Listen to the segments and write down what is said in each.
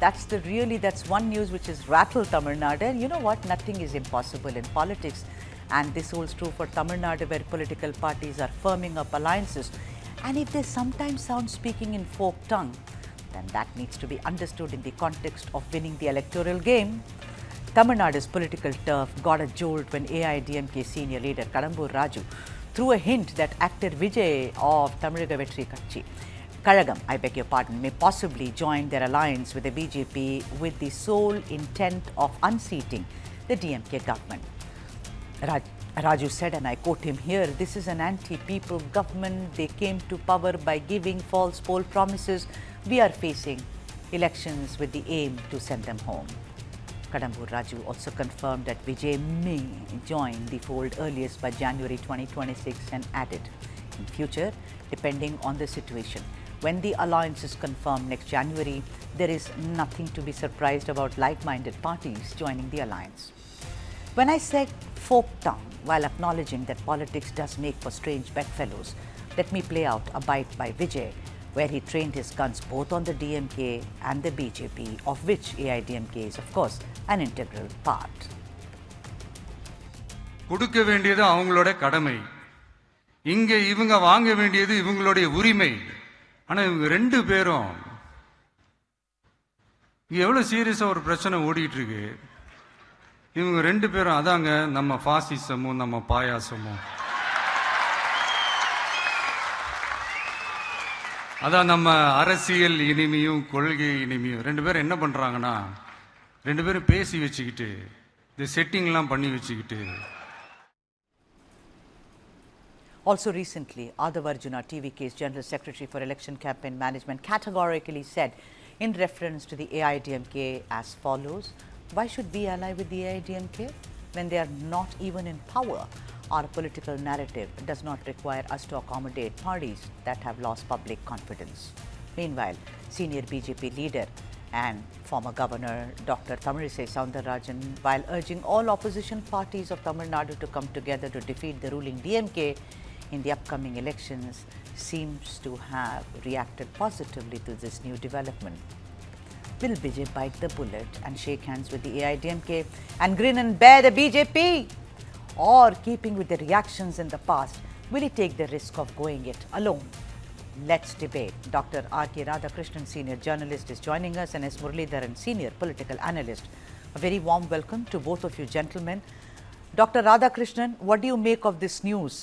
that's one news which has rattled Tamil Nadu. And you know what? Nothing is impossible in politics. And this holds true for Tamil Nadu, where political parties are firming up alliances. And if they sometimes sound speaking in folk tongue, then that needs to be understood in the context of winning the electoral game. Tamil Nadu's political turf got a jolt when AIADMK senior leader Kadambur Raju threw a hint that actor Vijay of Kazhagam, I beg your pardon, may possibly join their alliance with the BJP with the sole intent of unseating the DMK government. Raju said, and I quote him here, "This is an anti-people government. They came to power by giving false poll promises. We are facing elections with the aim to send them home." Kadambur Raju also confirmed that Vijay may join the fold earliest by January 2026 and added, in future, depending on the situation, when the alliance is confirmed next January, there is nothing to be surprised about like-minded parties joining the alliance. When I said folk tongue, while acknowledging that politics does make for strange bedfellows, let me play out a bite by Vijay, where he trained his guns both on the DMK and the BJP, of which AIADMK is, of course, an integral part. கொடுக்க வேண்டியது அவங்களோட கடமை, இங்க இவங்க வாங்க வேண்டியது இவங்களுடைய உரிமை. ஆனா இவங்க ரெண்டு பேரும் இங்க எவ்வளவு சீரியஸா ஒரு பிரச்சனை ஓடிட்டு இருக்கு. இவங்க ரெண்டு பேரும் அதாங்க நம்ம பாசிசமும் நம்ம பாயாசமும், அதான் நம்ம அரசியல் இனிமையும் கொள்கை இனிமையும். ரெண்டு பேரும் என்ன பண்றாங்கன்னா, ரெண்டு பேரும் பேசி வச்சுக்கிட்டு இந்த செட்டிங்லாம் பண்ணி வச்சுக்கிட்டு. Also recently, Arjuna, TVK's General Secretary for Election Campaign Management, categorically said in reference to the AIADMK as follows: why should we ally with the AIADMK when they are not even in power? Our political narrative does not require us to accommodate parties that have lost public confidence. Meanwhile, senior BJP leader and former Governor Dr. Tamilisai Soundararajan, while urging all opposition parties of Tamil Nadu to come together to defeat the ruling DMK in the upcoming elections, seems to have reacted positively to this new development. Will Vijay bite the bullet and shake hands with the AIADMK and grin and bear the BJP? Or, keeping with the reactions in the past, will he take the risk of going it alone? Let's debate. Dr. R.K. Radhakrishnan, senior journalist, is joining us, and S. Muralidharan, senior political analyst. A very warm welcome to both of you gentlemen. Dr. Radhakrishnan, what do you make of this news,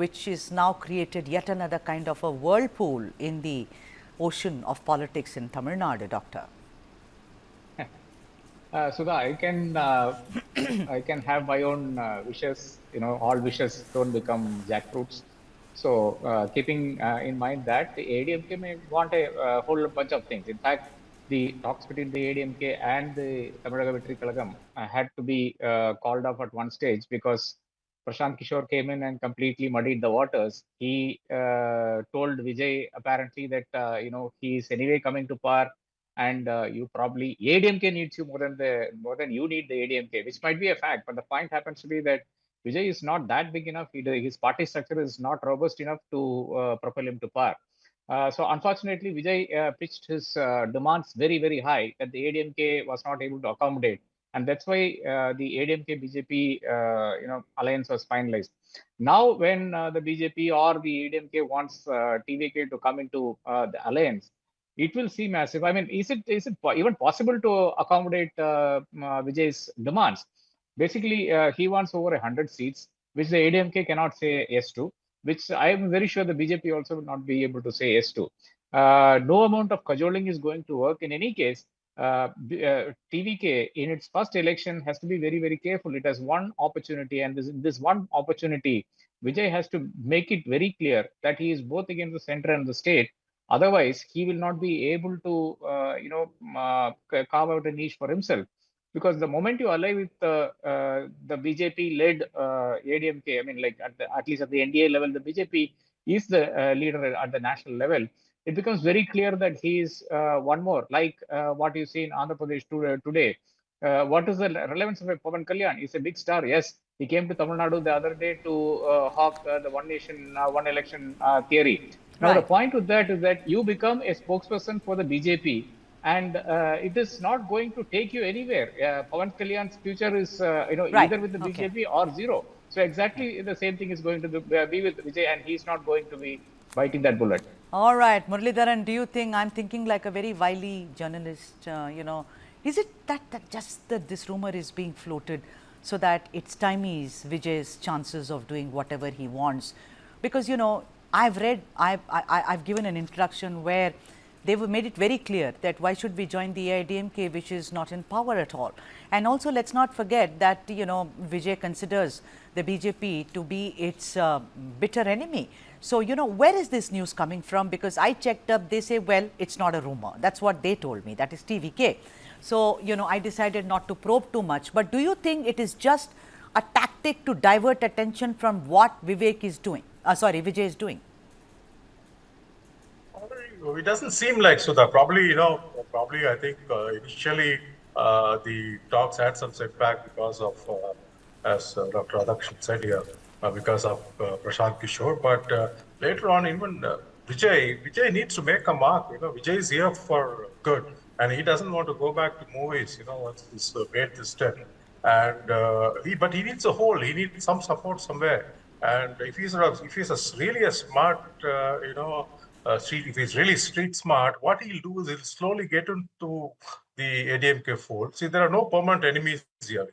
which is now created yet another kind of a whirlpool in the ocean of politics in Tamil Nadu, Doctor? Sudha, I can have my own wishes. All wishes don't become jackfruits. So, keeping in mind that the AIADMK may want a whole bunch of things. In fact, the talks between the AIADMK and the Tamil Nadu Vetri Kalagam had to be called off at one stage because Prashant Kishore came in and completely muddied the waters. He told Vijay apparently that he is anyway coming to power, and you probably AIADMK needs you more than you need the AIADMK, which might be a fact. But the point happens to be that Vijay is not that big enough. His party structure is not robust enough to propel him to power. So unfortunately, Vijay pitched his demands very, very high that the AIADMK was not able to accommodate, and that's why the AIADMK BJP alliance was finalized. Now, when the BJP or the AIADMK wants TVK to come into the alliance, it will seem as if, I mean, is it even possible to accommodate Vijay's demands? Basically, he wants over 100 seats, which the AIADMK cannot say yes to, which I am very sure the BJP also will not be able to say yes to. No amount of cajoling is going to work. In any case, TVK in its first election has to be very, very careful. It has one opportunity, and this one opportunity, Vijay has to make it very clear that he is both against the center and the state. Otherwise, he will not be able to, carve out a niche for himself. Because the moment you ally with the BJP-led AIADMK, I mean, like at least at the NDA level, the BJP is the leader at the national level. It becomes very clear that he is one more, like what you see in Andhra Pradesh today. What is the relevance of a Pawan Kalyan? He's a big star. Yes, he came to Tamil Nadu the other day to hawk the one nation, one election theory. Now, the point with that is that you become a spokesperson for the BJP, and it is not going to take you anywhere. Pawan Kalyan's future is, Right. either with the Okay. BJP or zero. So exactly the same thing is going to be with Vijay, and he's not going to be biting that bullet. All right, Muralidharan, do you think I'm thinking like a very wily journalist? Is it that just that this rumor is being floated so that it stymies Vijay's chances of doing whatever he wants? Because I've given an introduction where they have made it very clear that why should we join the AIADMK, which is not in power at all. And also, let's not forget that Vijay considers the BJP to be its bitter enemy. So where is this news coming from? Because I checked up, they say, well, it's not a rumor. That's what they told me. That is TVK. So I decided not to probe too much. But do you think it is just a tactic to divert attention from what Vijay is doing? It doesn't seem like Sudha. Probably, I think initially the talks had some setback because of, as Dr. Radhakrishnan said here, because of Prashant Kishore. But later on, even Vijay needs to make a mark. Vijay is here for good, and he doesn't want to go back to movies. Once he's made this step, and but he needs a hold. He needs some support somewhere. And if he's really a smart, if he's really street smart, what he'll do is he'll slowly get into the ADMK fold. See, there are no permanent enemies here.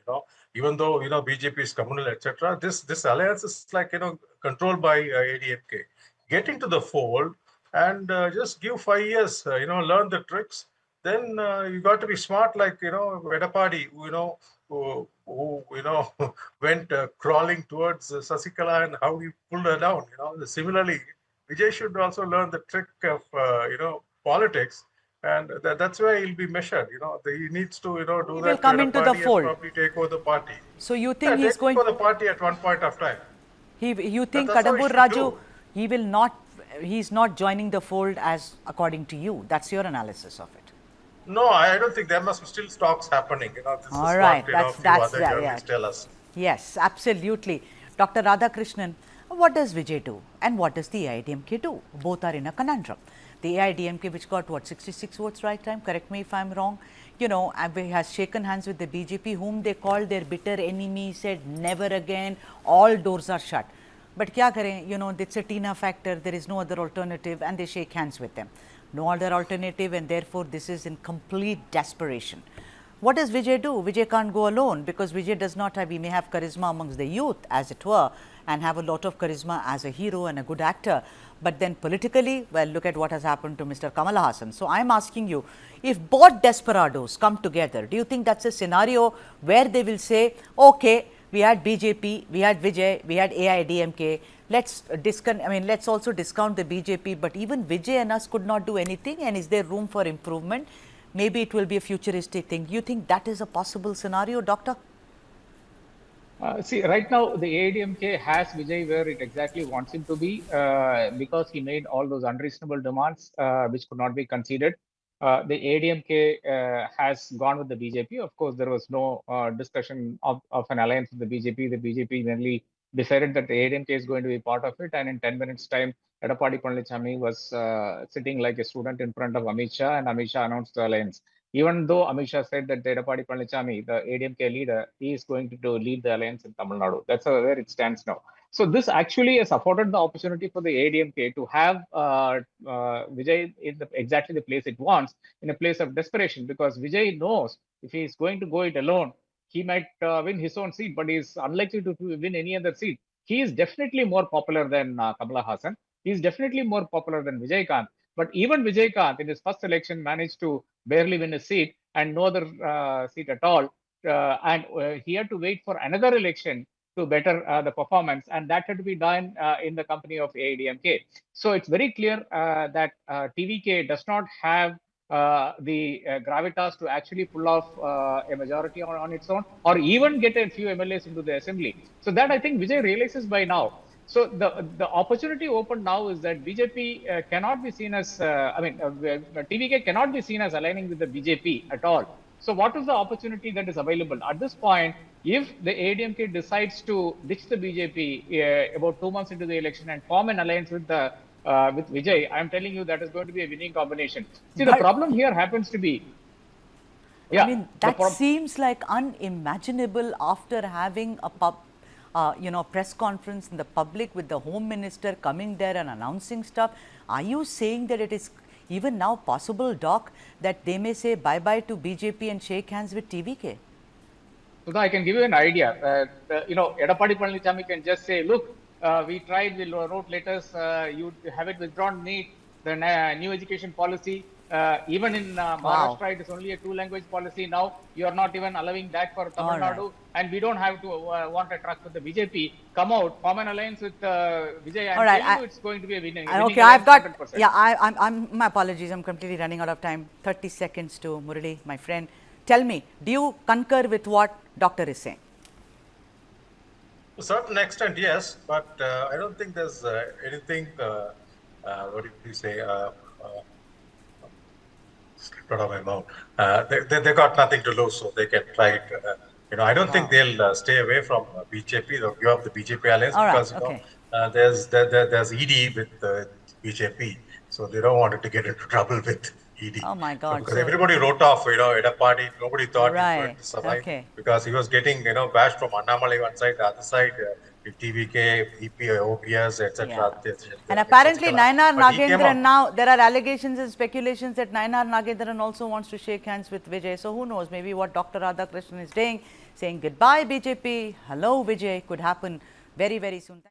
Even though BJP is communal, etc. This alliance is like controlled by ADMK. Get into the fold and just give 5 years. Learn the tricks. Then you got to be smart, like Vedapadi, who went crawling towards Sasikala and how he pulled her down. Similarly, Vijay should also learn the trick of politics, and that's where he'll be measured. He needs to he do will that. come into the fold. Probably take over the party. So you think he's take going over the party at one point of time. You think That's how he Kadambur should Raju, do. he will not, he's not joining the fold as according to you. That's your analysis of it. No, I don't think there must still talks happening. This All is right, what few that's other journalists tell us. Yes, absolutely. Dr. Radhakrishnan, what does Vijay do and what does the AIADMK do? Both are in a conundrum. The AIADMK, which got 66 votes right time, correct me if I'm wrong, has shaken hands with the BJP, whom they called their bitter enemy, said never again, all doors are shut. But kya kare, it's a Tina factor, there is no other alternative, and they shake hands with them. No other alternative, and therefore this is in complete desperation. What does Vijay do? Vijay can't go alone because Vijay does not have, he may have charisma amongst the youth, as it were, and have a lot of charisma as a hero and a good actor. But then politically, well, look at what has happened to Mr. Kamal Haasan. So I'm asking you, if both desperados come together, do you think that's a scenario where they will say, okay, we had BJP, we had Vijay, we had AIADMK, let's also discount the BJP, but even Vijay and us could not do anything, and is there room for improvement? Maybe it will be a futuristic thing. Do you think that is a possible scenario, Doctor? See, right now, the AIADMK has Vijay where it exactly wants him to be because he made all those unreasonable demands which could not be conceded. The AIADMK has gone with the BJP. Of course, there was no discussion of an alliance with the BJP. The BJP mainly decided that the AIADMK is going to be part of it. And in 10 minutes' time, Edappadi Palanichami was sitting like a student in front of Amit Shah, and Amit Shah announced the alliance. Even though Amit Shah said that Edappadi Palanichami, the AIADMK leader, he is going to lead the alliance in Tamil Nadu. That's where it stands now. So this actually has afforded the opportunity for the AIADMK to have Vijay in exactly the place it wants, in a place of desperation, because Vijay knows if he is going to go it alone, he might win his own seat, but he is unlikely to win any other seat. He is definitely more popular than Kamala Hassan. He is definitely more popular than Vijay Kant. But even Vijay Kant, in his first election, managed to barely win a seat and no other seat at all. And he had to wait for another election to better the performance, and that had to be done in the company of AIADMK. So it's very clear that TVK does not have the gravitas to actually pull off a majority on its own, or even get a few MLAs into the assembly. So that I think Vijay realizes by now. So the opportunity open now is that BJP cannot be seen as, TVK cannot be seen as aligning with the BJP at all. So what is the opportunity that is available at this point? If the AIADMK decides to ditch the BJP about 2 months into the election and form an alliance with the with Vijay, I'm telling you that is going to be a winning combination. See, the But- problem here happens to be, I mean, that seems like unimaginable after having a press conference in the public with the Home Minister coming there and announcing stuff. Are you saying that it is even now possible, Doc, that they may say bye-bye to BJP and shake hands with TVK? So I can give you an idea. Edapadi Palaniswamy can just say, look, we tried, we wrote letters, you have it withdrawn, NEET, the new education policy. Even in Maharashtra, it is only a 2-language policy now. You are not even allowing that for Tamil Nadu. And we don't have to want a truck with the BJP. Come out, form an alliance with Vijay. I'm telling you, it's going to be a winning. Okay, I've got, 100%. yeah, my apologies. I'm completely running out of time. 30 seconds to Murali, my friend. Tell me, do you concur with what doctor is saying? To a certain extent, yes, but I don't think there's anything, what do you say, slipped out of my mouth. They got nothing to lose, so they can try it. I don't think they'll stay away from BJP. They'll give up the BJP alliance because there's ED with BJP, so they don't want it to get into trouble with ED. Oh my God! Because everybody wrote off, Edapadi. Nobody thought he was going to survive because he was getting, bashed from Annamalai one side, the other side. TVK, EP, OPS, etc. And apparently Nayanar Nagendran now, there are allegations and speculations that Nayanar Nagendran also wants to shake hands with Vijay. So who knows, maybe what Dr. Radhakrishnan is saying goodbye BJP, hello Vijay, could happen very, very soon.